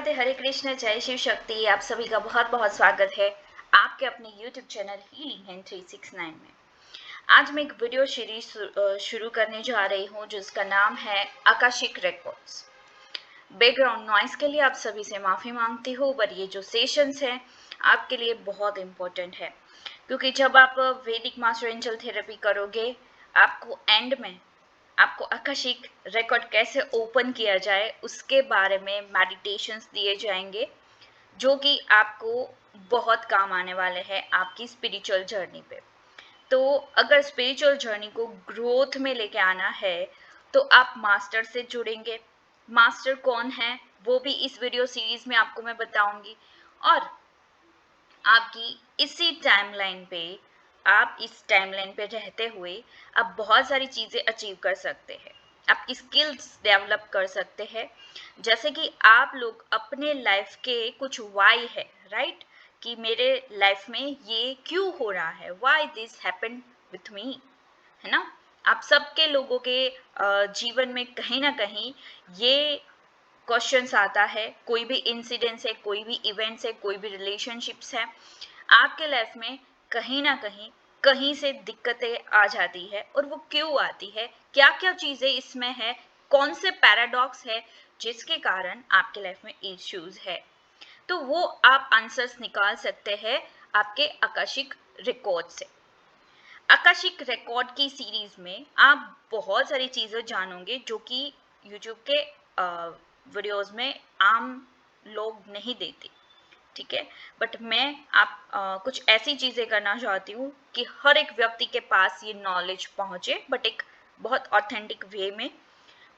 राधे, हरे कृष्ण, जय शिव शक्ति। आप सभी का बहुत बहुत स्वागत है आपके अपने YouTube चैनल हीलिंग हैंड 369 में। आज मैं एक वीडियो सीरीज शुरू करने जा रही हूँ जिसका नाम है आकाशिक रिकॉर्ड्स। बैकग्राउंड नॉइस के लिए आप सभी से माफ़ी मांगती हूँ, पर ये जो सेशंस हैं आपके लिए बहुत इम्पोर्टेंट है, क्योंकि जब आप वैदिक मास्टर एंजल थेरेपी करोगे आपको एंड में आपको आकाशिक रिकॉर्ड कैसे ओपन किया जाए उसके बारे में मेडिटेशंस दिए जाएंगे, जो कि आपको बहुत काम आने वाले हैं आपकी स्पिरिचुअल जर्नी पे। तो अगर स्पिरिचुअल जर्नी को ग्रोथ में लेके आना है तो आप मास्टर से जुड़ेंगे। मास्टर कौन है वो भी इस वीडियो सीरीज में आपको मैं बताऊंगी, और आपकी इसी टाइमलाइन पे आप इस टाइमलाइन पे रहते हुए आप बहुत सारी चीज़ें अचीव कर सकते हैं, आपकी स्किल्स डेवलप कर सकते हैं। जैसे कि आप लोग अपने लाइफ के कुछ वाई है, राइट, कि मेरे लाइफ में ये क्यों हो रहा है, why this happened with me, है ना। आप सबके लोगों के जीवन में कहीं ना कहीं ये क्वेश्चंस आता है। कोई भी इंसिडेंट्स है, कोई भी इवेंट्स है, कोई भी रिलेशनशिप्स है, आपके लाइफ में कहीं ना कहीं कहीं से दिक्कतें आ जाती है, और वो क्यों आती है, क्या क्या चीज़ें इसमें है, कौन से पैराडॉक्स है जिसके कारण आपके लाइफ में इश्यूज है। तो वो आप आंसर्स निकाल सकते हैं आपके आकाशिक रिकॉर्ड से। आकाशिक रिकॉर्ड की सीरीज में आप बहुत सारी चीज़ें जानोगे जो कि यूट्यूब के वीडियोस में आम लोग नहीं देते, ठीक है। बट मैं आप कुछ ऐसी चीज़ें करना चाहती हूँ कि हर एक व्यक्ति के पास ये नॉलेज पहुँचे, बट एक बहुत ऑथेंटिक वे में,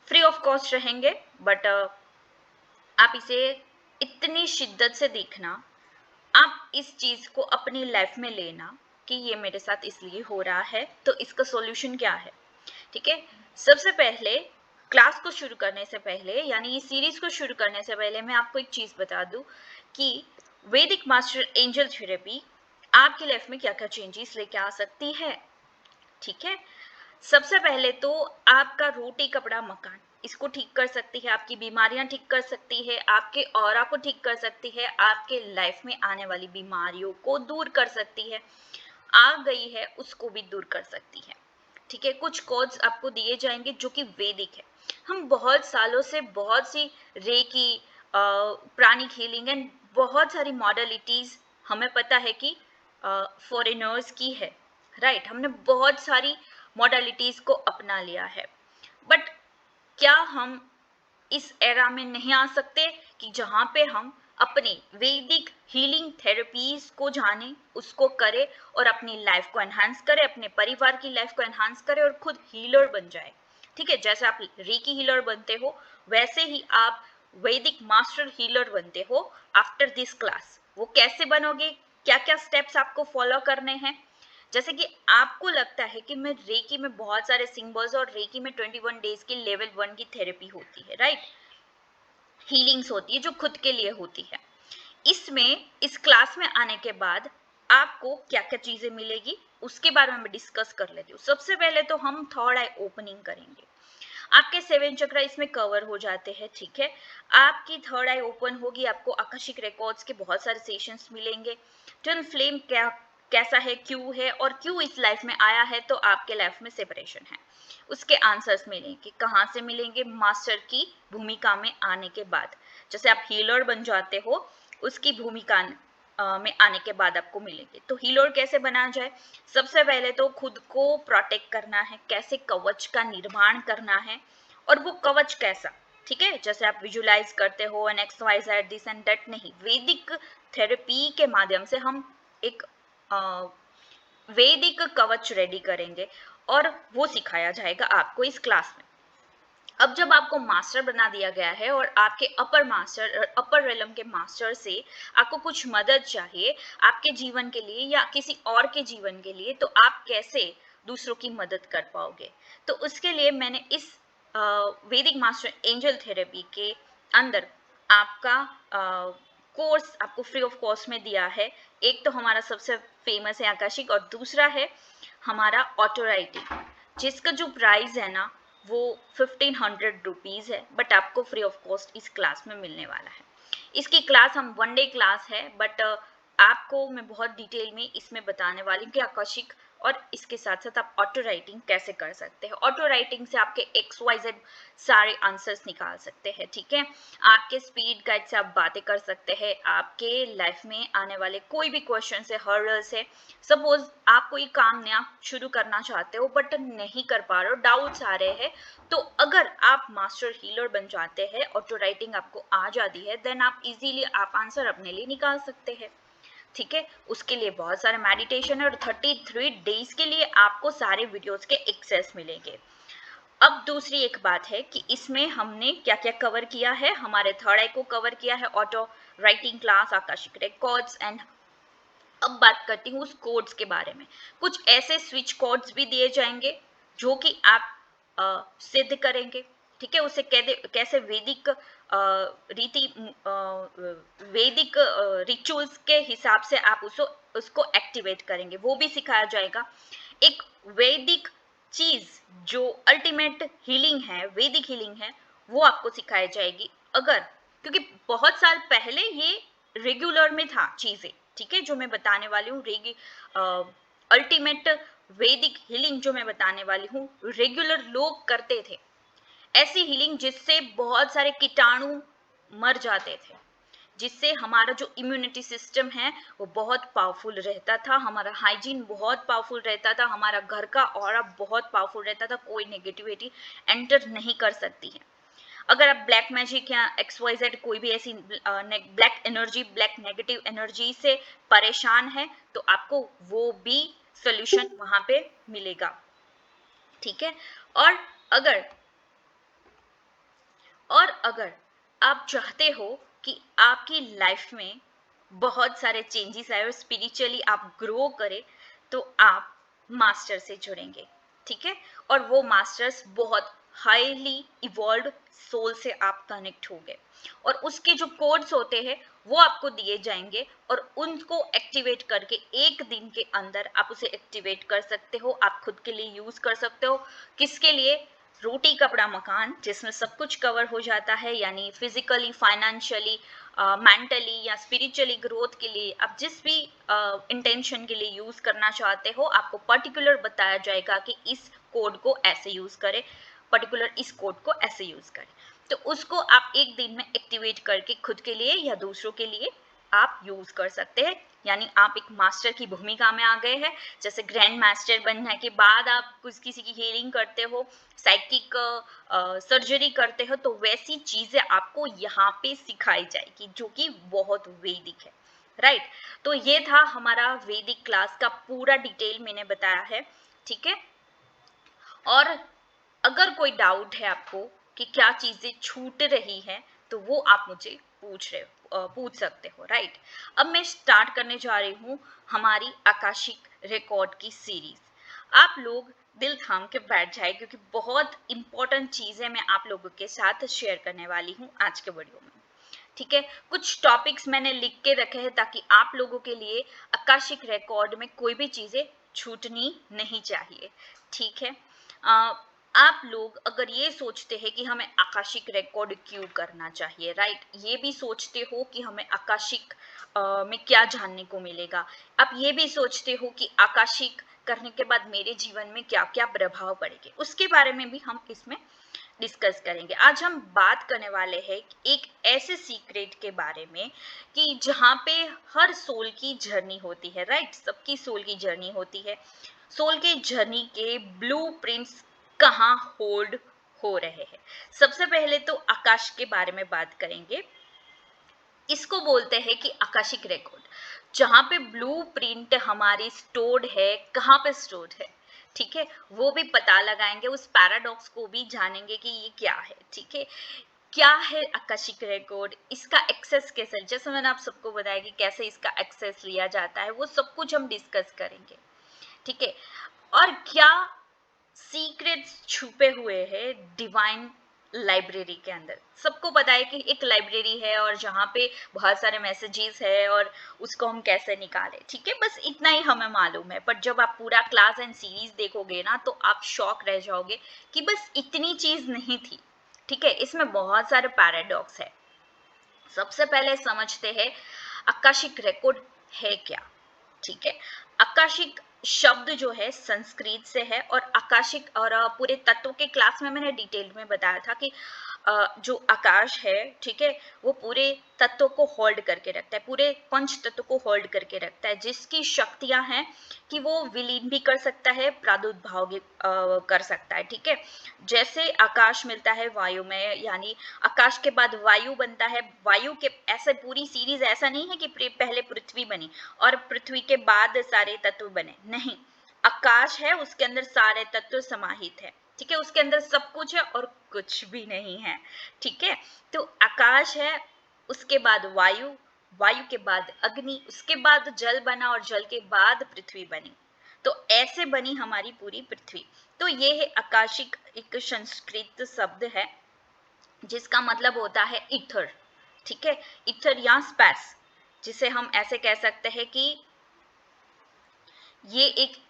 फ्री ऑफ कॉस्ट रहेंगे। बट आप इसे इतनी शिद्दत से देखना, आप इस चीज़ को अपनी लाइफ में लेना कि ये मेरे साथ इसलिए हो रहा है, तो इसका सॉल्यूशन क्या है, ठीक है। सबसे पहले क्लास को शुरू करने से पहले, यानी इस सीरीज को शुरू करने से पहले, मैं आपको एक चीज़ बता दूं कि वैदिक मास्टर एंजल थेरेपी आपकी लाइफ में क्या क्या चेंजेस लेके आ सकती है, ठीक है। सबसे पहले तो आपका रोटी कपड़ा मकान, इसको ठीक कर सकती है, आपकी बीमारियां ठीक कर सकती है, आपके ऑरा को ठीक कर सकती है, आपके लाइफ में आने वाली बीमारियों को दूर कर सकती है, आ गई है उसको भी दूर कर सकती है, ठीक है। कुछ कोड्स आपको दिए जाएंगे जो कि वैदिक है। हम बहुत सालों से बहुत सी रेकी, प्राणिक हीलिंग एंड बहुत सारी मॉडलिटीज हमें पता है कि फॉरेनर्स की है, राइट। हमने बहुत सारी मॉडलिटीज को अपना लिया है, बट क्या हम इस एरा में नहीं आ सकते कि जहाँ पे हम अपनी वैदिक हीलिंग थेरेपीज को जाने, उसको करें और अपनी लाइफ को एनहांस करें, अपने परिवार की लाइफ को एनहांस करें और खुद हीलर बन जाए, ठीक है। जैसे आप रेकी हीलर बनते हो वैसे ही आप वैदिक मास्टर हीलर बनते हो आफ्टर दिस क्लास। वो कैसे बनोगे, क्या क्या स्टेप्स आपको फॉलो करने हैं। जैसे कि आपको लगता है कि मैं रेकी में बहुत सारे सिंबल्स, और रेकी में 21 डेज की लेवल 1 की थेरेपी होती है, राइट, हीलिंग्स होती है जो खुद के लिए होती है। इसमें इस क्लास में आने के बाद आपको क्या क्या चीजें मिलेगी उसके बारे में मैं डिस्कस कर लेती हूँ। सबसे पहले तो हम थर्ड आई ओपनिंग करेंगे, आपके 7 चक्र इसमें कवर हो जाते हैं, ठीक है। आपकी थर्ड आई ओपन होगी, आपको आकाशिक रिकॉर्ड्स के बहुत सारे सेशंस मिलेंगे। ट्विन फ्लेम क्या कैसा है, क्यों है, और क्यों इस लाइफ में आया है, तो आपके लाइफ में सेपरेशन है, उसके आंसर्स मिलेंगे। कहाँ से मिलेंगे, मास्टर की भूमिका में आने के बाद, जैसे आप हीलर बन जाते हो उसकी भूमिका में आने के बाद आपको मिलेंगे। तो हीलर कैसे बना जाए, सबसे पहले तो खुद को प्रोटेक्ट करना है, कैसे कवच का निर्माण करना है, और वो कवच कैसा, ठीक है। जैसे आप विजुलाइज करते हो एन X Y Z this and that, नहीं, वैदिक थेरेपी के माध्यम से हम एक वैदिक कवच रेडी करेंगे और वो सिखाया जाएगा आपको इस क्लास में। अब जब आपको मास्टर बना दिया गया है और आपके अपर मास्टर, अपर रेलम के मास्टर से आपको कुछ मदद चाहिए आपके जीवन के लिए या किसी और के जीवन के लिए, तो आप कैसे दूसरों की मदद कर पाओगे। तो उसके लिए मैंने इस वैदिक मास्टर एंजल थेरेपी के अंदर आपका कोर्स आपको फ्री ऑफ कॉस्ट में दिया है। एक तो हमारा सबसे फेमस है आकाशिक, और दूसरा है हमारा ऑटो राइटिंग, जिसका जो प्राइस है ना वो 1500 रुपीज़ है, बट आपको फ्री ऑफ कॉस्ट इस क्लास में मिलने वाला है। इसकी क्लास हम 1 डे क्लास है, बट आपको मैं बहुत डिटेल में इसमें बताने वाली हूँ कि आकाशिक और इसके साथ साथ आप ऑटो राइटिंग कैसे कर सकते हैं। ऑटो राइटिंग से आपके XYZ सारे आंसर्स निकाल सकते हैं, ठीक है। आपके स्पीड गाइड से आप बातें कर सकते हैं, आपके लाइफ में आने वाले कोई भी क्वेश्चन है, हर्डल्स है, सपोज आप कोई काम नया शुरू करना चाहते हो बट नहीं कर पा रहे हो, डाउट्स आ रहे हैं, तो अगर आप मास्टर हीलर बन जाते हैं, ऑटो राइटिंग आपको आ जाती है, देन आप इजीली आप आंसर अपने लिए निकाल सकते हैं, ठीक है। उसके लिए बहुत सारे मेडिटेशन है और 33 डेज के लिए आपको सारे वीडियोस के एक्सेस मिलेंगे। अब दूसरी एक बात है कि इसमें हमने क्या क्या कवर किया है, हमारे थर्ड आई को कवर किया है, auto writing class, Akashic records and अब बात करती हूँ उस कोड्स के बारे में। कुछ ऐसे स्विच कोड्स भी दिए जाएंगे जो कि आप सिद्ध करेंगे, ठीक है। उसे कैसे वैदिक रीति वैदिक रिचुअल्स के हिसाब से आप उसको एक्टिवेट करेंगे, वो भी सिखाया जाएगा। एक वैदिक चीज जो अल्टीमेट हीलिंग है, वैदिक हीलिंग है, वो आपको सिखाई जाएगी। अगर क्योंकि बहुत साल पहले ये रेगुलर में था चीजें, ठीक है, जो मैं बताने वाली हूँ अल्टीमेट वैदिक हीलिंग जो मैं बताने वाली हूँ रेगुलर लोग करते थे। ऐसी हीलिंग जिससे बहुत सारे कीटाणु मर जाते थे, जिससे हमारा जो इम्यूनिटी सिस्टम है वो बहुत पावरफुल रहता था, हमारा हाइजीन बहुत पावरफुल रहता था, हमारा घर का ऑरा बहुत पावरफुल रहता था, कोई नेगेटिविटी एंटर नहीं कर सकती है। अगर आप ब्लैक मैजिक या XYZ कोई भी ऐसी black energy, black negative energy से परेशान है, तो आपको वो भी सोल्यूशन वहां पे मिलेगा, ठीक है। और अगर आप चाहते हो कि आपकी लाइफ में बहुत सारे चेंजेस आए और स्पिरिचुअली आप ग्रो करें, तो आप मास्टर से जुड़ेंगे, ठीक है। और वो मास्टर्स बहुत हाईली इवॉल्व सोल से आप कनेक्ट हो गए, और उसके जो कोड्स होते हैं वो आपको दिए जाएंगे, और उनको एक्टिवेट करके एक दिन के अंदर आप उसे एक्टिवेट कर सकते हो, आप खुद के लिए यूज कर सकते हो। किसके लिए? रोटी कपड़ा मकान, जिसमें सब कुछ कवर हो जाता है, यानी फिजिकली, फाइनेंशियली, मेंटली या स्पिरिचुअली ग्रोथ के लिए आप जिस भी इंटेंशन के लिए यूज करना चाहते हो, आपको पर्टिकुलर बताया जाएगा कि इस कोड को ऐसे यूज करें, पर्टिकुलर इस कोड को ऐसे यूज करें। तो उसको आप एक दिन में एक्टिवेट करके खुद के लिए या दूसरों के लिए आप यूज कर सकते हैं, यानी आप एक मास्टर की भूमिका में आ गए हैं। जैसे ग्रैंड मास्टर बनने के बाद आप कुछ किसी की हीलिंग करते हो, साइकिक सर्जरी करते हो, तो वैसी चीजें आपको यहाँ पे सिखाई जाएगी जो कि बहुत वैदिक है, राइट। तो ये था हमारा वैदिक क्लास का पूरा डिटेल मैंने बताया है, ठीक है। और अगर कोई डाउट है आपको कि क्या चीजें छूट रही है, तो वो आप मुझे पूछ सकते हो, राइट। अब मैं स्टार्ट करने जा रही हूँ हमारी आकाशिक रिकॉर्ड की सीरीज। आप लोग दिल थाम के बैठ जाए, क्योंकि बहुत इंपॉर्टेंट चीजें मैं आप लोगों के साथ शेयर करने वाली हूँ आज के वीडियो में, ठीक है। कुछ टॉपिक्स मैंने लिख के रखे हैं ताकि आप लोगों के लिए आकाशिक रिकॉर्ड में कोई भी चीजें छूटनी नहीं चाहिए, ठीक है। आप लोग अगर ये सोचते हैं कि हमें आकाशिक रिकॉर्ड क्यों करना चाहिए, राइट, ये भी सोचते हो कि हमें आकाशिक में क्या जानने को मिलेगा, आप ये भी सोचते हो कि आकाशिक करने के बाद मेरे जीवन में क्या क्या प्रभाव पड़ेंगे, उसके बारे में भी हम इसमें डिस्कस करेंगे। आज हम बात करने वाले हैं एक ऐसे सीक्रेट के बारे में कि जहाँ पे हर सोल की जर्नी होती है, राइट, सबकी सोल की जर्नी होती है। सोल के जर्नी के ब्लूप्रिंट्स कहाँ होल्ड हो रहे हैं। सबसे पहले तो आकाश के बारे में बात करेंगे। इसको बोलते हैं कि आकाशिक रिकॉर्ड, जहाँ पे ब्लूप्रिंट हमारी स्टोर्ड है, कहाँ पे स्टोर्ड है, ठीक है, वो भी पता लगाएंगे, उस पैराडॉक्स को भी जानेंगे कि ये क्या है, ठीक है। क्या है आकाशिक रिकॉर्ड, इसका एक्सेस कैसे, जैसे मैंने आप सबको बताया कि कैसे इसका एक्सेस लिया जाता है, वो सब कुछ हम डिस्कस करेंगे, ठीक है। और क्या सीक्रेट्स छुपे हुए हैं डिवाइन लाइब्रेरी के अंदर। सबको पता है कि एक लाइब्रेरी है और जहाँ पे बहुत सारे मैसेजेस है और उसको हम कैसे निकालें, ठीक है, बस इतना ही हमें मालूम है। पर जब आप पूरा क्लास एंड सीरीज देखोगे ना, तो आप शॉक रह जाओगे कि बस इतनी चीज नहीं थी, ठीक है, इसमें बहुत सारे पैराडॉक्स है। सबसे पहले समझते हैं आकाशिक रिकॉर्ड है क्या। ठीक है, आकाशिक शब्द जो है संस्कृत से है, और आकाशिक और पूरे तत्व के क्लास में मैंने डिटेल में बताया था कि जो आकाश है, ठीक है, वो पूरे तत्व को होल्ड करके रखता है, पूरे पंच तत्व को होल्ड करके रखता है, जिसकी शक्तियां हैं कि वो विलीन भी कर सकता है, प्रादुर्भाव भी कर सकता है। ठीक है, जैसे आकाश मिलता है वायु में, यानी आकाश के बाद वायु बनता है, वायु के ऐसे पूरी सीरीज ऐसा नहीं है कि पहले पृथ्वी बनी और पृथ्वी के बाद सारे तत्व बने, नहीं, आकाश है, उसके अंदर सारे तत्व समाहित है। ठीक है, उसके अंदर सब कुछ है और कुछ भी नहीं है। ठीक है, तो आकाश है, उसके बाद वायु, वायु के बाद अग्नि, उसके बाद जल बना और जल के बाद पृथ्वी बनी। तो ऐसे बनी हमारी पूरी पृथ्वी। तो ये है आकाशिक, एक संस्कृत शब्द है जिसका मतलब होता है ईथर। ठीक है, ईथर या स्पेस, जिसे हम ऐसे कह सकते हैं कि ये एक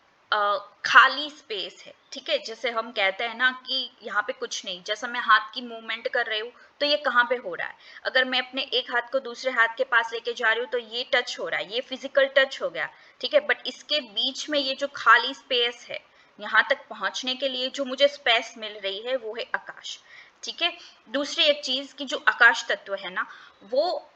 खाली स्पेस है। ठीक है, जैसे हम कहते हैं ना कि यहाँ पे कुछ नहीं, जैसा मैं हाथ की मूवमेंट कर रही हूँ तो ये कहाँ पे हो रहा है, अगर मैं अपने एक हाथ को दूसरे हाथ के पास लेके जा रही हूँ तो ये टच हो रहा है, ये फिजिकल टच हो गया। ठीक है, बट इसके बीच में ये जो खाली स्पेस है, यहाँ तक पहुंचने के लिए जो मुझे स्पेस मिल रही है वो है आकाश। ठीक है, दूसरी एक चीज की जो आकाश तत्व है ना, वो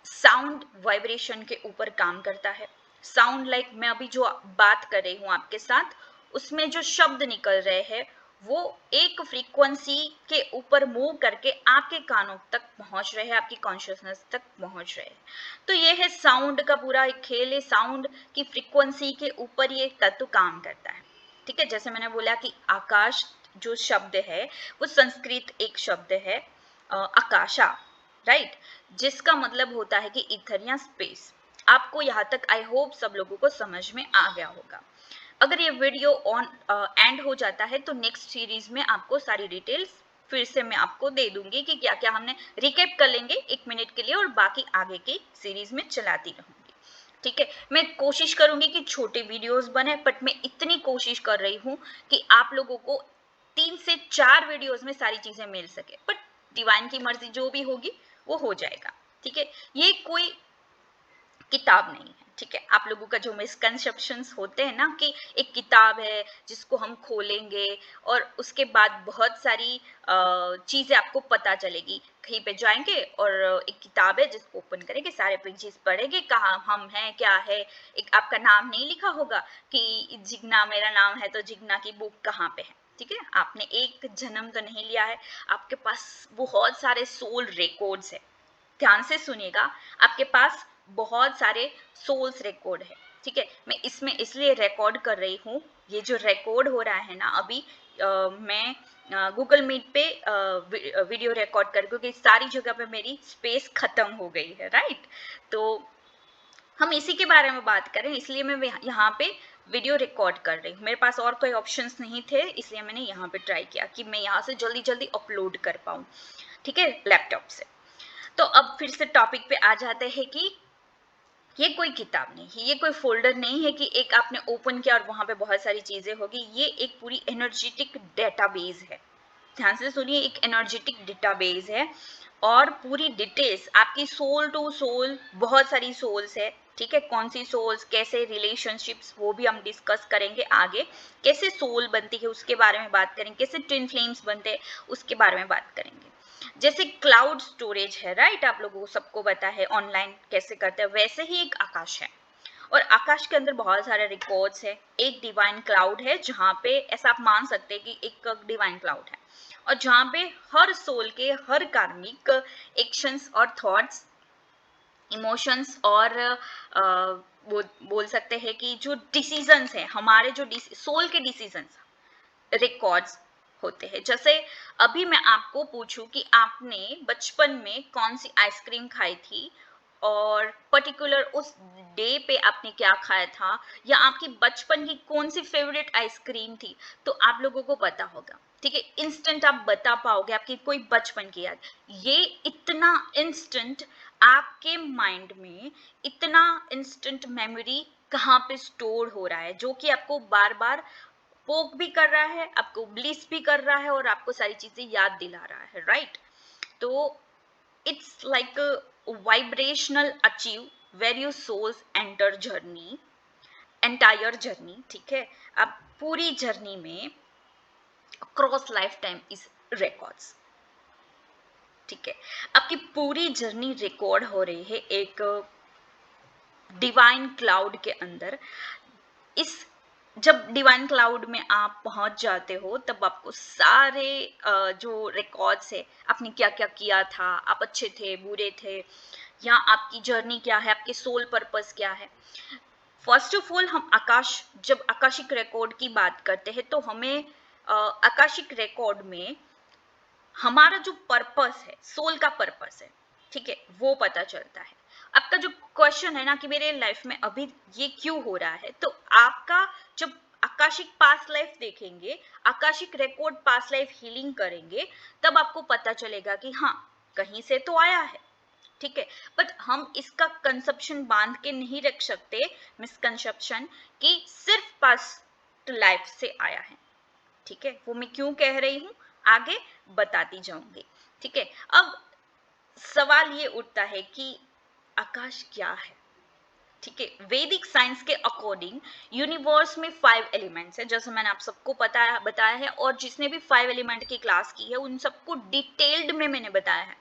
साउंड वाइब्रेशन के ऊपर काम करता है। साउंड लाइक मैं अभी जो बात कर रही हूँ आपके साथ, उसमें जो शब्द निकल रहे हैं वो एक फ्रीक्वेंसी के ऊपर मूव करके आपके कानों तक पहुंच रहे हैं, आपकी कॉन्शियसनेस तक पहुंच रहे हैं। तो ये है साउंड का पूरा एक खेल है, साउंड की फ्रीक्वेंसी के ऊपर ये तत्व काम करता है। ठीक है, जैसे मैंने बोला कि आकाश जो शब्द है वो संस्कृत एक शब्द है आकाशा, राइट, जिसका मतलब होता है कि इथर या स्पेस। आपको यहाँ तक आई होप सब लोगों को समझ में आ गया होगा। अगर ये वीडियो ऑन एंड हो जाता है तो नेक्स्ट सीरीज में आपको सारी डिटेल्स फिर से मैं आपको दे दूंगी कि क्या क्या हमने रिकेप कर लेंगे 1 मिनट के लिए, और बाकी आगे की सीरीज में चलाती रहूंगी। ठीक है, मैं कोशिश करूंगी कि छोटे वीडियोस बने, बट मैं इतनी कोशिश कर रही हूँ कि आप लोगों को 3 से 4 वीडियोस में सारी चीजें मिल सके, बट डिवाइन की मर्जी जो भी होगी वो हो जाएगा। ठीक है, ये कोई किताब नहीं है। ठीक है, आप लोगों का जो मिसकंसेप्शंस होते हैं ना कि एक किताब है जिसको हम खोलेंगे और उसके बाद बहुत सारी चीजें आपको पता चलेगी, कहीं पे जाएंगे और एक किताब है जिसको ओपन करेंगे, सारे पेजेस पढ़ेंगे, कहाँ हम हैं क्या है, एक आपका नाम नहीं लिखा होगा कि जिग्ना मेरा नाम है तो जिग्ना की बुक कहाँ पे है। ठीक है, आपने एक जन्म तो नहीं लिया है, आपके पास बहुत सारे सोल रिकॉर्ड्स है। ध्यान से सुनिएगा, आपके पास बहुत सारे सोल्स रिकॉर्ड है। ठीक है, मैं इसमें इसलिए रिकॉर्ड कर रही हूँ, ये जो रिकॉर्ड हो रहा है ना अभी मैं गूगल मीट पे वीडियो रिकॉर्ड कर, क्योंकि सारी जगह पे मेरी स्पेस खत्म हो गई है, राइट। तो हम इसी के बारे में बात करें, इसलिए मैं यहाँ पे वीडियो रिकॉर्ड कर रही हूँ, मेरे पास और कोई ऑप्शंस नहीं थे, इसलिए मैंने यहाँ पे ट्राई किया कि मैं यहाँ से जल्दी जल्दी अपलोड कर पाऊँ। ठीक है, लैपटॉप से। तो अब फिर से टॉपिक पे आ जाते हैं कि ये कोई किताब नहीं है, ये कोई फोल्डर नहीं है कि एक आपने ओपन किया और वहां पे बहुत सारी चीजें होगी, ये एक पूरी एनर्जेटिक डेटाबेस है। ध्यान से सुनिए, एक एनर्जेटिक डेटाबेस है और पूरी डिटेल्स आपकी सोल टू सोल, बहुत सारी सोल्स है। ठीक है, कौन सी सोल्स, कैसे रिलेशनशिप्स, वो भी हम डिस्कस करेंगे आगे, कैसे सोल बनती है उसके बारे में बात करेंगे, कैसे ट्विन फ्लेम्स बनते हैं उसके बारे में बात करेंगे। जैसे क्लाउड स्टोरेज है, राइट, आप लोगों को सबको पता है ऑनलाइन कैसे करते हैं, वैसे ही एक आकाश है, और आकाश के अंदर बहुत सारे रिकॉर्ड्स है। एक डिवाइन क्लाउड है जहाँ पे ऐसा आप मान सकते हैं कि एक डिवाइन क्लाउड है, और जहाँ पे हर सोल के हर कार्मिक एक्शंस और थॉट्स, इमोशंस और वो बोल सकते हैं कि जो डिसीजंस है, हमारे जो सोल के डिसीजंस रिकॉर्ड्स होते हैं। जैसे अभी मैं आपको पूछूं कि आपने बचपन में कौन सी आइसक्रीम खाई थी और पर्टिकुलर उस डे पे आपने क्या खाया था, या आपकी बचपन की कौन सी फेवरेट आइसक्रीम थी, तो आप लोगों को पता होगा। ठीक है, इंस्टेंट आप बता पाओगे आपकी कोई बचपन की याद। ये इतना इंस्टेंट आपके माइंड में, इतना इंस्टेंट मेमोरी कहाँ पे स्टोर हो रहा है, जो कि आपको बार बार पोक भी कर रहा है, आपको ब्लिस भी कर रहा है और आपको सारी चीजें याद दिला रहा है, राइट। तो It's like a vibrational achieve where your souls enter journey, entire journey, ठीक है। अब पूरी जर्नी में cross life time is records, ठीक है। आपकी पूरी जर्नी रिकॉर्ड हो रही है एक डिवाइन क्लाउड के अंदर। इस जब डिवाइन क्लाउड में आप पहुंच जाते हो तब आपको सारे जो रिकॉर्ड्स है, आपने क्या क्या किया था, आप अच्छे थे, बुरे थे, या आपकी जर्नी क्या है, आपके सोल पर्पस क्या है। फर्स्ट ऑफ ऑल हम जब आकाशिक रिकॉर्ड की बात करते हैं तो हमें आकाशिक रिकॉर्ड में हमारा जो पर्पस है, सोल का पर्पस है, ठीक है, वो पता चलता है। आपका जो क्वेश्चन है ना कि मेरे लाइफ में अभी ये क्यों हो रहा है, तो आपका जब आकाशिक पास्ट लाइफ देखेंगे, Akashic record past life healing करेंगे, तब आपको पता चलेगा कि हाँ, कहीं से तो आया है, ठीक है। बट हम इसका कंसेप्शन बांध के नहीं रख सकते, मिसकंसेप्शन, कि सिर्फ पास्ट लाइफ से आया है, ठीक है। वो मैं क्यों कह रही हूं आगे बताती जाऊंगी, ठीक है। अब सवाल ये उठता है कि आकाश क्या है, ठीक है। वैदिक साइंस के अकॉर्डिंग यूनिवर्स में 5 एलिमेंट्स है, जैसे मैंने आप सबको बताया है, और जिसने भी 5 एलिमेंट की क्लास की है उन सबको डिटेल्ड में मैंने बताया है।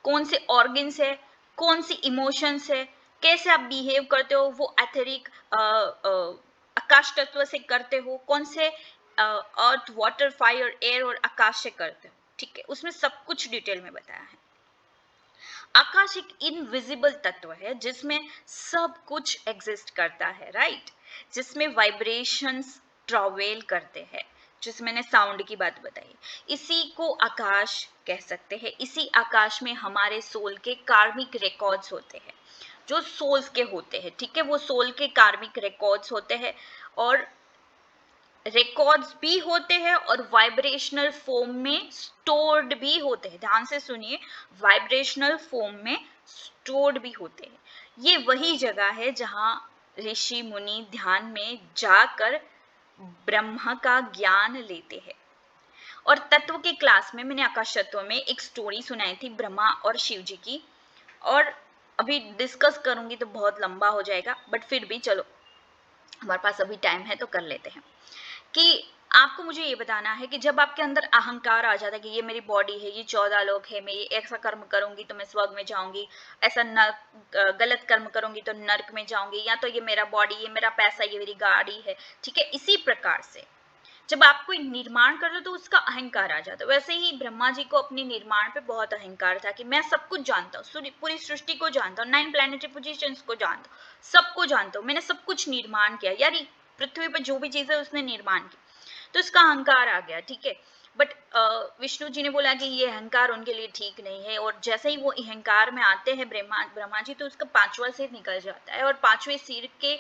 कौन से ऑर्गन्स है, कौन सी इमोशंस है, कैसे आप बिहेव करते हो, वो एथेरिक आकाश तत्व से करते हो, कौन से अर्थ, वाटर, फायर, एयर और आकाश से करते हो, ठीक है। उसमें सब कुछ डिटेल में बताया है। आकाश एक इनविजिबल तत्व है जिसमें सब कुछ एग्जिस्ट करता है, राइट, जिसमें वाइब्रेशंस ट्रैवल करते हैं, जिसमें मैंने साउंड की बात बताई, इसी को आकाश कह सकते हैं। इसी आकाश में हमारे सोल के कार्मिक रिकॉर्ड्स होते हैं, जो सोल्स के होते हैं, ठीक है, वो सोल के कार्मिक रिकॉर्ड्स होते हैं, और रिकॉर्ड्स भी होते हैं और वाइब्रेशनल फॉर्म में स्टोर्ड भी होते हैं। ध्यान से सुनिए, वाइब्रेशनल फॉर्म में स्टोर्ड भी होते हैं। ये वही जगह है जहां ऋषि मुनि ध्यान में जाकर ब्रह्मा का ज्ञान लेते हैं। और तत्व के क्लास में मैंने आकाश तत्व में एक स्टोरी सुनाई थी ब्रह्मा और शिव जी की, और अभी डिस्कस करूंगी तो बहुत लंबा हो जाएगा, बट फिर भी चलो, हमारे पास अभी टाइम है तो कर लेते हैं। कि आपको मुझे ये बताना है कि जब आपके अंदर अहंकार आ जाता है कि ये मेरी बॉडी है, ये 14 लोग है, मैं ये ऐसा कर्म करूंगी तो मैं स्वर्ग में जाऊंगी, ऐसा गलत कर्म करूंगी तो नर्क में जाऊंगी, या तो ये मेरा बॉडी, ये मेरा पैसा, ये मेरी गाड़ी है, ठीक है। इसी प्रकार से जब आप कोई निर्माण करते हो तो उसका अहंकार आ जाता है। वैसे ही ब्रह्मा जी को अपने निर्माण पे बहुत अहंकार था कि मैं सब कुछ जानता हूँ, पूरी सृष्टि को जानता हूँ, 9 प्लैनेटरी पोजीशंस को जानता हूँ, सबको जानता हूँ, मैंने सब कुछ निर्माण किया, यार पृथ्वी पर जो भी चीज है उसने निर्माण की, तो इसका अहंकार आ गया, ठीक है। बट विष्णु जी ने बोला कि ये अहंकार उनके लिए ठीक नहीं है, और जैसे ही वो अहंकार में आते हैं ब्रह्मा जी, तो उसका 5वां सिर निकल जाता है, और 5वें सिर के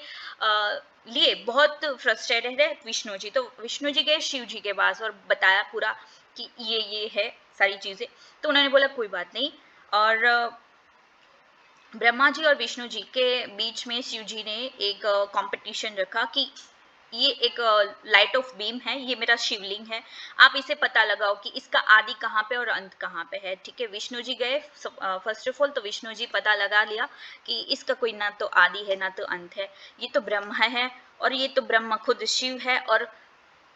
लिए बहुत फ्रस्ट्रेटेड है विष्णु जी। तो विष्णु जी गए शिव जी के पास और बताया पूरा कि ये है सारी चीजें, तो उन्होंने बोला कोई बात नहीं। और ब्रह्मा जी और विष्णु जी के बीच में शिव जी ने एक कंपटीशन रखा कि ये एक लाइट ऑफ बीम है, ये मेरा शिवलिंग है, आप इसे पता लगाओ कि इसका आदि कहाँ पे और अंत कहाँ पे है, ठीक है। विष्णु जी गए फर्स्ट ऑफ ऑल, तो विष्णु जी पता लगा लिया कि इसका कोई ना तो आदि है ना तो अंत है, ये तो ब्रह्म है, और ये तो ब्रह्म खुद शिव है और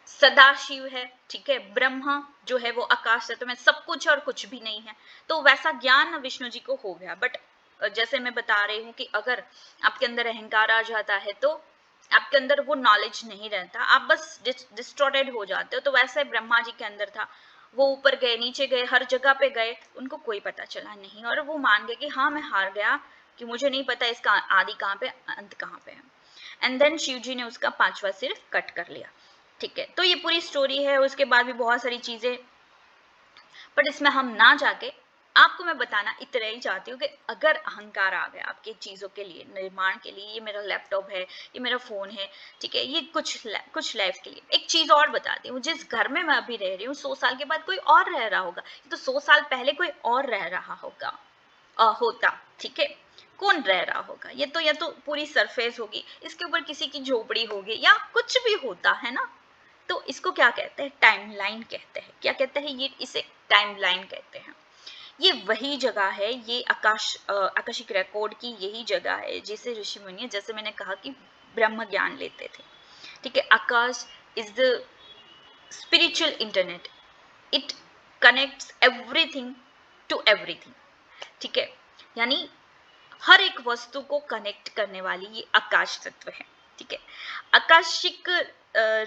सदा शिव है, ठीक है। ब्रह्म जो है वो आकाश तत्व में सब कुछ और कुछ भी नहीं है, तो वैसा ज्ञान विष्णु जी को हो गया। बट जैसे मैं बता रही हूँ कि अगर आपके अंदर अहंकार आ जाता है तो आपके अंदर वो नॉलेज नहीं रहता, आप बस डिस्टॉर्टेड हो जाते हो। तो वैसे ब्रह्मा जी के अंदर था, वो ऊपर गए, नीचे गए, हर जगह पे गए, उनको कोई पता चला नहीं, और वो मान गए कि हाँ मैं हार गया, कि मुझे नहीं पता इसका आदि कहाँ पे अंत कहाँ पे है। एंड देन शिव जी ने उसका 5वां सिर कट कर लिया, ठीक है। तो ये पूरी स्टोरी है, उसके बाद भी बहुत सारी चीजें, बट इसमें हम ना जाके आपको मैं बताना इतना ही चाहती हूँ कि अगर अहंकार आ गया आपकी चीजों के लिए, निर्माण के लिए, ये मेरा लैपटॉप है, ये मेरा फोन है, ठीक है, ये कुछ लाइफ के लिए। एक चीज और बताती हूँ, जिस घर में मैं अभी रह रही हूँ 100 साल के बाद कोई और रह रहा होगा, तो 100 साल पहले कोई और रह रहा होगा, होता, ठीक है। कौन रह रहा होगा, ये तो या तो पूरी सरफेस होगी, इसके ऊपर किसी की झोपड़ी होगी, या कुछ भी होता है ना। तो इसको क्या कहते हैं, टाइमलाइन कहते हैं। क्या कहते हैं ये, इसे टाइमलाइन कहते हैं। ये वही जगह है, ये आकाशिक रिकॉर्ड की यही जगह है जिसे ऋषि मुनि, जैसे मैंने कहा कि ब्रह्म ज्ञान लेते थे। ठीक है, akash is the spiritual internet, it connects everything to everything. ठीक है, यानी हर एक वस्तु को कनेक्ट करने वाली ये आकाश तत्व है। ठीक है, आकाशिक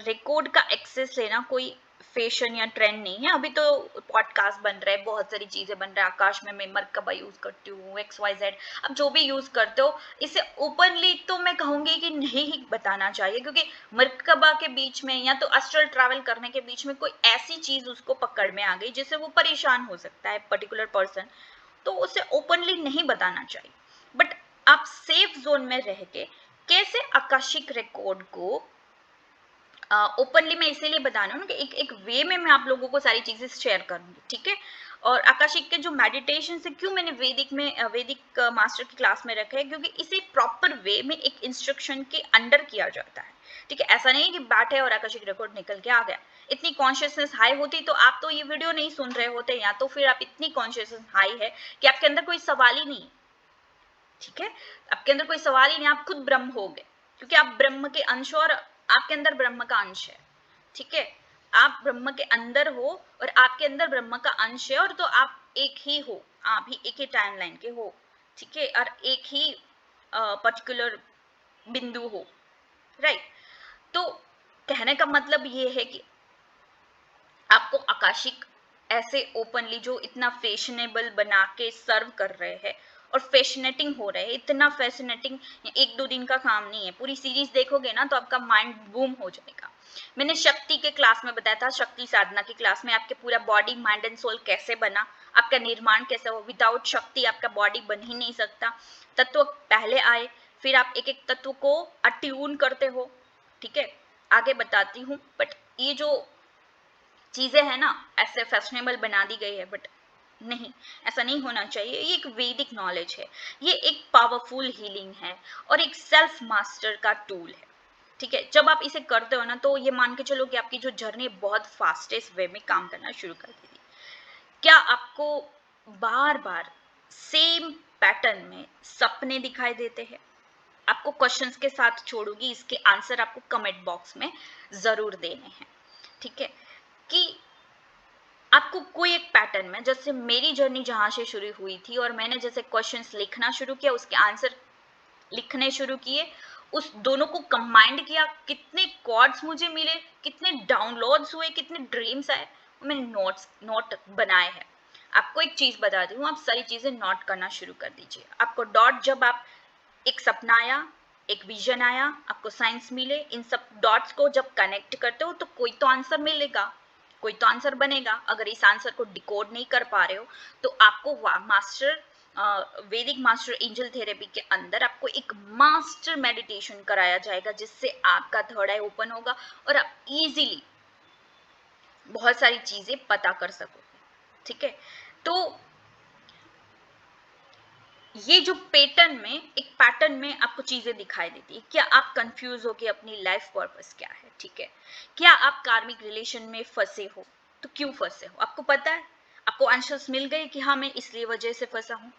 रिकॉर्ड का एक्सेस लेना कोई फैशन या ट्रेंड नहीं है। अभी तो पॉडकास्ट बन रहे हैं, बहुत सारी चीजें बन रहा है आकाश में। मैं मरकबा यूज करती हूँ, XYZ, अब जो भी यूज करते हो, इसे ओपनली तो मैं कहूंगी कि नहीं ही बताना चाहिए, क्योंकि मरकबा के बीच में या तो अस्ट्रल ट्रैवल करने के बीच में कोई ऐसी चीज उसको पकड़ में आ गई जिससे वो परेशान हो सकता है पर्टिकुलर पर्सन, तो उसे ओपनली नहीं बताना चाहिए। बट आप सेफ जोन में रह के कैसे आकाशिक रिकॉर्ड को ओपनली मैं इसीलिए बता रही हूँ कि एक वे में मैं आप लोगों को सारी चीजें शेयर करूंगी। ठीक है, और आकाशिक के जो मेडिटेशन से क्यों मैंने वैदिक मास्टर की क्लास में रखा है, क्योंकि इसे प्रॉपर वे में एक इंस्ट्रक्शन के अंडर किया जाता है। ठीक है, ऐसा नहीं कि बैठे और आकाशिक रिकॉर्ड निकल के आ गया। इतनी कॉन्शियसनेस हाई होती तो आप तो ये वीडियो नहीं सुन रहे होते, या तो फिर आप इतनी कॉन्शियसनेस हाई है कि आपके अंदर कोई सवाल ही नहीं। ठीक है, आपके अंदर कोई सवाल ही नहीं, आप खुद ब्रह्म हो गए, क्योंकि आप ब्रह्म के अंश हो और आपके अंदर ब्रह्म का अंश है। ठीक है, आप ब्रह्म के अंदर हो और आपके अंदर ब्रह्म का अंश है, और तो आप एक ही हो, आप ही एक ही टाइमलाइन के हो। ठीक है, और एक ही पर्टिकुलर बिंदु हो, राइट। तो कहने का मतलब ये है कि आपको आकाशिक ऐसे ओपनली जो इतना फैशनेबल बना के सर्व कर रहे हैं और फैशनेटिंग हो रहे हैं, इतना फैसिनेटिंग, एक दो दिन का काम नहीं है। पूरी सीरीज देखोगे ना तो आपका माइंड बूम हो जाएगा। मैंने शक्ति के क्लास में बताया था, शक्ति साधना की क्लास में, आपके पूरा बॉडी माइंड एंड सोल कैसे बना, आपका निर्माण कैसे हो। विदाउट शक्ति आपका बॉडी बन ही नहीं सकता। तत्व पहले आए, फिर आप एक एक तत्व को अट्यून करते हो। ठीक है, आगे बताती हूँ, बट ये जो चीजें है ना ऐसे फैशनेबल बना दी गई है, बट नहीं, ऐसा नहीं होना चाहिए। ये एक वैदिक नॉलेज है, ये एक पावरफुल हीलिंग है और एक सेल्फ मास्टर का टूल है। ठीक है, जब आप इसे करते हो ना तो ये मान के चलो कि आपकी जो जर्नी बहुत फास्टेस्ट वे में काम करना शुरू कर देगी। क्या आपको बार बार सेम पैटर्न में सपने दिखाई देते हैं? आपको क्वेश्चंस के साथ छोड़ूंगी, इसके आंसर आपको कमेंट बॉक्स में जरूर देने हैं। ठीक है, कि आपको कोई एक पैटर्न में, जैसे मेरी जर्नी जहां से शुरू हुई थी और मैंने जैसे क्वेश्चंस लिखना शुरू किया, उसके आंसर लिखने शुरू किए, उस दोनों को कंबाइंड किया, कितने कॉर्ड्स मुझे मिले, कितने डाउनलोड्स हुए, कितने ड्रीम्स आए, मैंने नोट बनाए हैं। आपको एक चीज बताती हूँ, आप सारी चीजें नोट करना शुरू कर दीजिए। आपको डॉट, जब आप एक सपना आया, एक विजन आया, आपको साइंस मिले, इन सब डॉट्स को जब कनेक्ट करते हो तो कोई तो आंसर मिलेगा, कोई तो आंसर बनेगा। अगर इस आंसर को डिकोड नहीं कर पा रहे हो तो आपको मास्टर वैदिक मास्टर एंजल थेरेपी के अंदर आपको एक मास्टर मेडिटेशन कराया जाएगा, जिससे आपका थर्ड आई ओपन होगा और आप इजीली बहुत सारी चीजें पता कर सकोगे। ठीक है, तो ये जो एक पैटर्न में आपको चीजें दिखाई देती है। क्या आप कंफ्यूज हो कि अपनी लाइफ पर्पस क्या है? ठीक है, क्या आप कार्मिक रिलेशन में फंसे हो? तो क्यों फंसे हो आपको पता है? आपको आंसर्स मिल गए कि हाँ मैं इसलिए वजह से फंसा हूँ।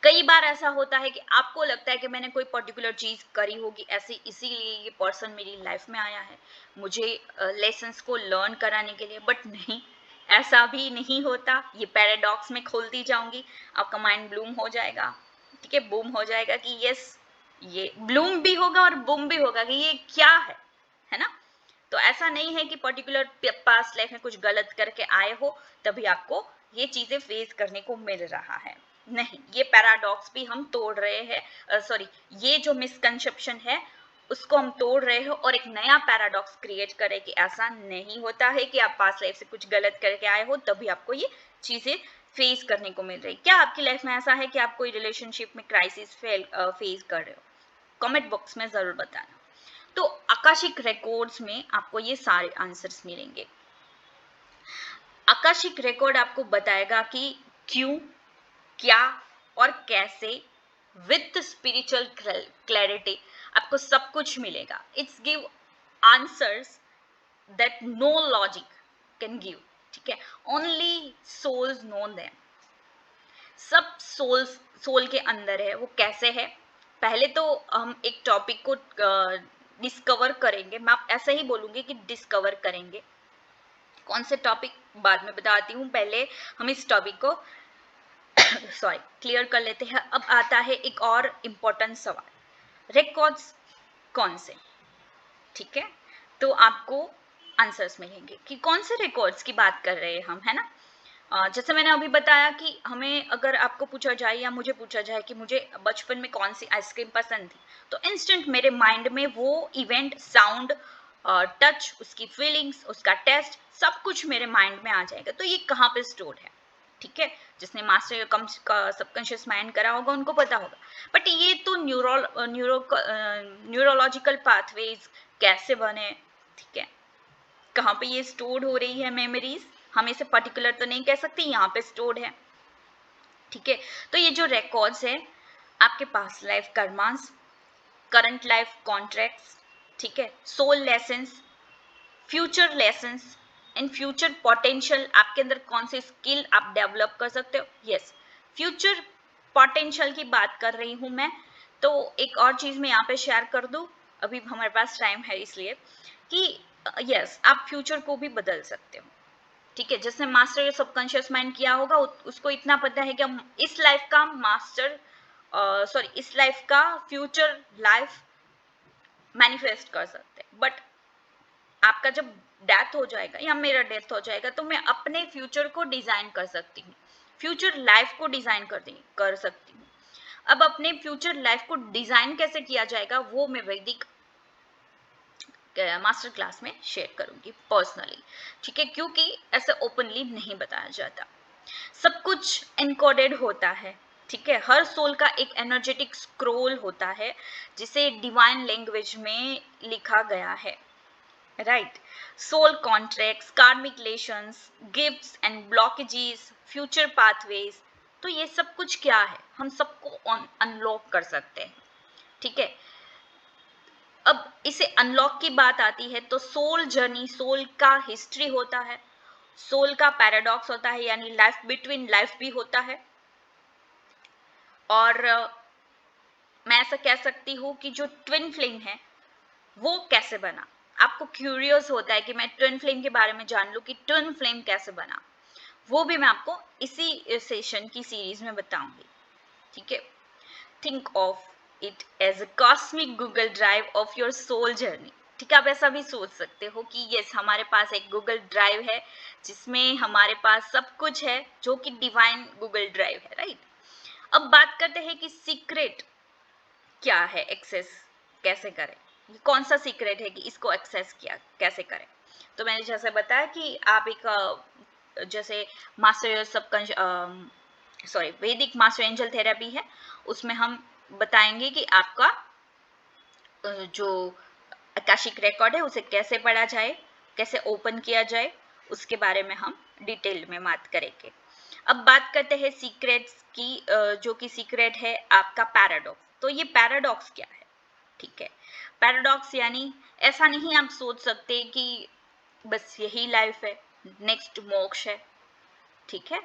कई बार ऐसा होता है कि आपको लगता है कि मैंने कोई पर्टिकुलर चीज करी होगी ऐसे, इसीलिए ये पर्सन मेरी लाइफ में आया है मुझे लेसन्स को लर्न कराने के लिए, बट नहीं, ऐसा भी नहीं होता। ये पैराडॉक्स में खोलती जाऊंगी, आपका माइंड ब्लूम हो जाएगा। ठीक है, बूम हो जाएगा कि यस, ये ब्लूम भी होगा और बूम भी होगा कि ये क्या है ना। तो ऐसा नहीं है कि पर्टिकुलर पास्ट लाइफ में कुछ गलत करके आए हो तभी आपको ये चीजें फेस करने को मिल रहा है। नहीं, ये पैराडॉक्स भी हम तोड़ रहे हैं, सॉरी, ये जो मिसकंसेप्शन है उसको हम तोड़ रहे हो और एक नया पैराडॉक्स क्रिएट करें कि ऐसा नहीं होता है कि आप पास्ट लाइफ से कुछ गलत करके आए हो तभी आपको ये चीजें फेस करने को मिल रही। क्या आपकी लाइफ में ऐसा है कि आप कोई रिलेशनशिप में क्राइसिस फेस कर रहे हो? कमेंट बॉक्स में जरूर बताना। तो आकाशिक रिकॉर्ड्स में आपको ये सारे आंसर्स मिलेंगे। आकाशिक रिकॉर्ड आपको बताएगा कि क्यों, क्या और कैसे, विथ स्पिरिचुअल क्लैरिटी आपको सब कुछ मिलेगा। It's give answers that no logic can give. ठीक है, ओनली सोल्स नो देम। सब सोल के अंदर है, वो कैसे है। पहले तो हम एक टॉपिक को डिस्कवर करेंगे, मैं ऐसा ही बोलूंगी कि डिस्कवर करेंगे। कौन से टॉपिक बाद में बताती हूँ, पहले हम इस टॉपिक को सॉरी क्लियर कर लेते हैं। अब आता है एक और इम्पोर्टेंट सवाल, रिकॉर्ड्स कौन से, ठीक है। तो आपको आंसर्स मिलेंगे कि कौन से रिकॉर्ड्स की बात कर रहे हैं हम, है ना। जैसे मैंने अभी बताया कि हमें अगर आपको पूछा जाए या मुझे पूछा जाए कि मुझे बचपन में कौन सी आइसक्रीम पसंद थी, तो इंस्टेंट मेरे माइंड में वो इवेंट, साउंड, टच, उसकी फीलिंग्स, उसका टेस्ट, सब कुछ मेरे माइंड में आ जाएगा। तो ये कहाँ पे स्टोर है, ठीक है। जिसने मास्टर का सबकॉन्शियस माइंड करा होगा उनको पता होगा। बट ये तो न्यूरोलॉजिकल पाथवेज कैसे बने, ठीक है, कहाँ पे ये स्टोर हो रही है मेमोरीज, हम इसे पर्टिकुलर तो नहीं कह सकते, यहाँ पे स्टोर्ड है, ठीक है। तो ये जो रिकॉर्ड्स है आपके पास life karmas, current life contracts, ठीक है, soul lessons, future lessons and future potential, आपके अंदर कौन सी स्किल आप डेवलप कर सकते हो। यस, फ्यूचर पोटेंशियल की बात कर रही हूं मैं। तो एक और चीज मैं यहाँ पे शेयर कर दूं, अभी हमारे पास टाइम है इसलिए, कि यस आप फ्यूचर को भी बदल सकते हो, ठीक है। जिसने मास्टर सबकॉन्शियस माइंड किया होगा उसको इतना पता है कि हम इस लाइफ का मास्टर सॉरी इस लाइफ का फ्यूचर लाइफ मैनिफेस्ट कर सकते हैं। बट आपका जब डेथ हो जाएगा या मेरा डेथ हो जाएगा तो मैं अपने फ्यूचर को डिजाइन कर सकती हूँ, फ्यूचर लाइफ को डिजाइन कर सकती हूँ। अब अपने फ्यूचर लाइफ को डिजाइन कैसे किया जाएगा वो मैं वैदिक मास्टर क्लास में शेयर करूंगी पर्सनली, ठीक है, क्योंकि ऐसे ओपनली नहीं बताया जाता। सब कुछ एनकोडेड होता है, ठीक है। हर सोल का एक एनर्जेटिक स्क्रोल होता है जिसे डिवाइन लैंग्वेज में लिखा गया है, राइट। सोल कॉन्ट्रैक्ट्स, कार्मिक relations, gifts and blockages, future pathways, तो ये सब कुछ क्या है, हम सबको अनलॉक कर सकते हैं, ठीक है। अब इसे अनलॉक की बात आती है तो सोल जर्नी, सोल का हिस्ट्री होता है, सोल का पैराडॉक्स होता है, यानी लाइफ बिटवीन लाइफ भी होता है। और मैं ऐसा कह सकती हूँ कि जो ट्विन फ्लेम है वो कैसे बना, आपको क्यूरियस होता है कि मैं ट्विन फ्लेम के बारे में जान लूं कि ट्विन फ्लेम कैसे बना, वो भी मैं आपको इसी सेशन की सीरीज में बताऊंगी, ठीक है। Think of it as a cosmic Google drive of your soul journey, ठीक है। आप ऐसा भी सोच सकते हो कि यस हमारे पास एक गूगल ड्राइव है जिसमें हमारे पास सब कुछ है, जो कि डिवाइन गूगल ड्राइव है, राइट। अब बात करते हैं कि सीक्रेट क्या है, एक्सेस कैसे करें, ये कौन सा सीक्रेट है कि इसको एक्सेस किया कैसे करें। तो मैंने जैसे बताया कि आप एक जैसे मास्टर सबकॉन्शियस सॉरी वैदिक मास्टर एंजल थेरेपी है, उसमें हम बताएंगे कि आपका जो आकाशिक रिकॉर्ड है उसे कैसे पढ़ा जाए, कैसे ओपन किया जाए, उसके बारे में हम डिटेल में बात करेंगे। अब बात करते हैं सीक्रेट्स की, जो कि सीक्रेट है आपका पैराडॉक्स। तो ये पैराडॉक्स क्या है, ठीक है। पैराडॉक्स यानी ऐसा नहीं आप सोच सकते कि बस यही लाइफ है, नेक्स्ट मोक्ष है, ठीक है।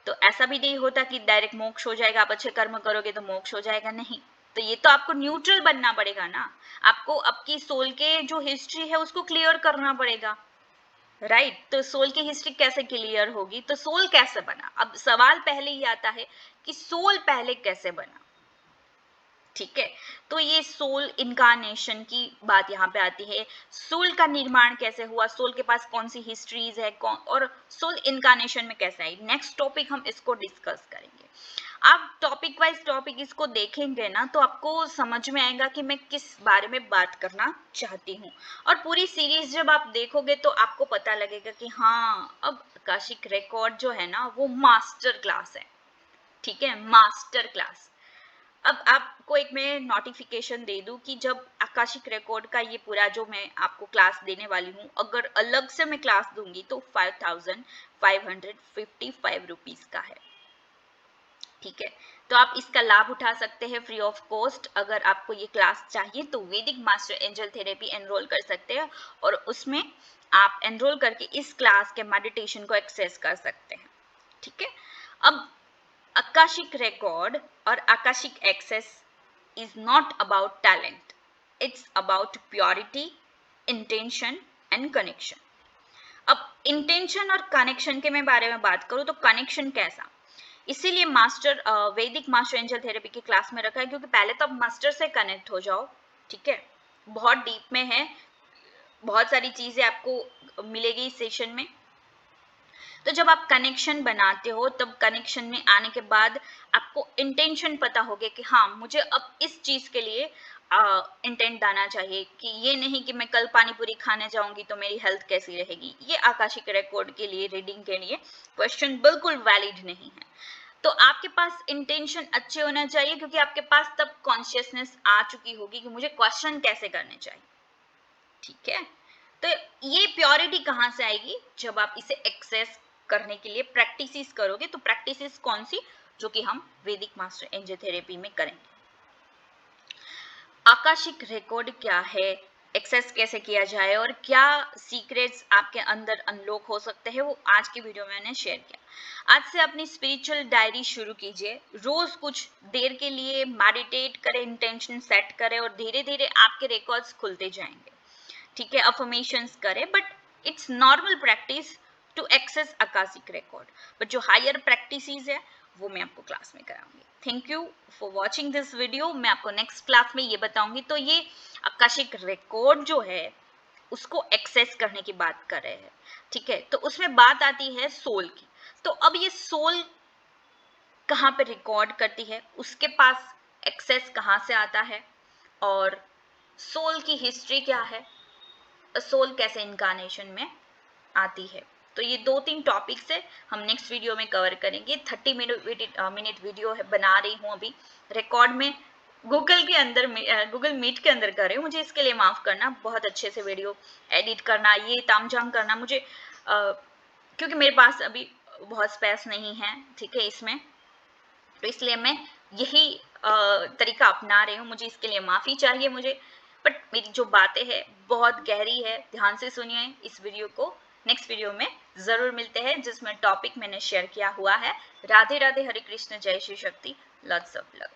तो ऐसा भी नहीं होता कि डायरेक्ट मोक्ष हो जाएगा, आप अच्छे कर्म करोगे तो मोक्ष हो जाएगा, नहीं। तो ये तो आपको न्यूट्रल बनना पड़ेगा ना, आपको आपकी सोल के जो हिस्ट्री है उसको क्लियर करना पड़ेगा, राइट। तो सोल की हिस्ट्री कैसे क्लियर होगी, तो सोल कैसे बना। अब सवाल पहले ही आता है कि सोल पहले कैसे बना, ठीक है। तो ये सोल इनकारनेशन की बात यहाँ पे आती है, सोल का निर्माण कैसे हुआ, सोल के पास कौन सी हिस्ट्रीज है, और सोल इनकारनेशन में कैसे आई। नेक्स्ट टॉपिक हम इसको डिस्कस करेंगे। आप टॉपिक वाइज टॉपिक इसको देखेंगे ना तो आपको समझ में आएगा कि मैं किस बारे में बात करना चाहती हूँ। और पूरी सीरीज जब आप देखोगे तो आपको पता लगेगा कि हाँ अब आकाशिक रिकॉर्ड जो है ना वो मास्टर क्लास है, ठीक है, मास्टर क्लास। अब आपको एक मैं नोटिफिकेशन दे दूं कि जब आकाशिक रिकॉर्ड का ये पूरा जो मैं आपको क्लास देने वाली हूँ, अगर अलग से मैं क्लास दूंगी तो 5555 रुपीज का है, ठीक है। तो आप इसका लाभ उठा सकते हैं फ्री ऑफ कॉस्ट। अगर आपको ये क्लास चाहिए तो वैदिक मास्टर एंजल थेरेपी एनरोल कर सकते हैं और उसमें आप एनरोल करके इस क्लास के मेडिटेशन को एक्सेस कर सकते हैं, ठीक है। अब आकाशिक रिकॉर्ड और Akashic access is not about talent, it's about purity, intention and connection. अब इंटेंशन और कनेक्शन के मैं बारे में बात करूं तो कनेक्शन कैसा, इसीलिए मास्टर वैदिक मास्टर एंजल थेरेपी की क्लास में रखा है, क्योंकि पहले तो आप मास्टर से कनेक्ट हो जाओ, ठीक है, बहुत डीप में है, बहुत सारी चीजें आपको मिलेगी इस सेशन में। तो जब आप कनेक्शन बनाते हो तब कनेक्शन में आने के बाद आपको इंटेंशन पता होगा कि हाँ मुझे अब इस चीज के लिए इंटेंट डालना चाहिए, कि ये नहीं कि मैं कल पानी पूरी खाने जाऊंगी तो मेरी हेल्थ कैसी रहेगी। ये आकाशिक रिकॉर्ड के लिए, रीडिंग के लिए क्वेश्चन बिल्कुल वैलिड नहीं है। तो आपके पास इंटेंशन अच्छे होना चाहिए, क्योंकि आपके पास तब कॉन्शियसनेस आ चुकी होगी कि मुझे क्वेश्चन कैसे करने चाहिए, ठीक है। तो ये प्योरिटी कहां से आएगी, जब आप इसे एक्सेस करने के लिए प्रैक्टिसेस करोगे। तो प्रैक्टिसेस कौन सी, जो कि हम वैदिक मास्टर एंजल थेरेपी में करेंगे। आकाशिक रिकॉर्ड क्या है, एक्सेस कैसे किया जाए और क्या सीक्रेट्स आपके अंदर अनलॉक हो सकते हैं, वो आज की वीडियो में मैंने शेयर किया। आज से अपनी स्पिरिचुअल डायरी शुरू कीजिए, रोज कुछ देर के लिए मेडिटेट करें, इंटेंशन सेट करें और धीरे धीरे आपके रिकॉर्ड्स खुलते जाएंगे, ठीक है। अफर्मेशंस करें, but it's normal practice to access akashic record, but जो हायर प्रैक्टिसेस है वो मैं आपको क्लास में कराऊंगी। Thank you for watching this video. मैं आपको नेक्स्ट क्लास में ये बताऊंगी। तो ये आकाशिक रिकॉर्ड जो है उसको एक्सेस करने की बात कर रहे हैं, ठीक है। तो उसमें बात आती है सोल की। तो अब ये सोल कहाँ पे रिकॉर्ड करती है, उसके पास एक्सेस कहाँ से आता है, और सोल की हिस्ट्री क्या है, सोल कैसे इनकारनेशन में आती है। तो ये 2-3 टॉपिक्स है, हम नेक्स्ट वीडियो में कवर करेंगे। 30 मिनट वीडियो है, बना रही हूँ अभी रिकॉर्ड में, गूगल के अंदर, गूगल मीट के अंदर कर रही हूँ। मुझे इसके लिए माफ करना, बहुत अच्छे से वीडियो एडिट करना, ये तामझाम करना मुझे, क्योंकि मेरे पास अभी बहुत स्पेस नहीं है, ठीक है, इसमें। तो इसलिए मैं यही तरीका अपना रही हूँ, मुझे इसके लिए माफ़ी चाहिए मुझे। बट मेरी जो बातें हैं बहुत गहरी है, ध्यान से सुनिए इस वीडियो को। नेक्स्ट वीडियो में ज़रूर मिलते हैं, जिसमें टॉपिक मैंने शेयर किया हुआ है। राधे राधे, हरे कृष्ण, जय Shri Shakti, lots of love.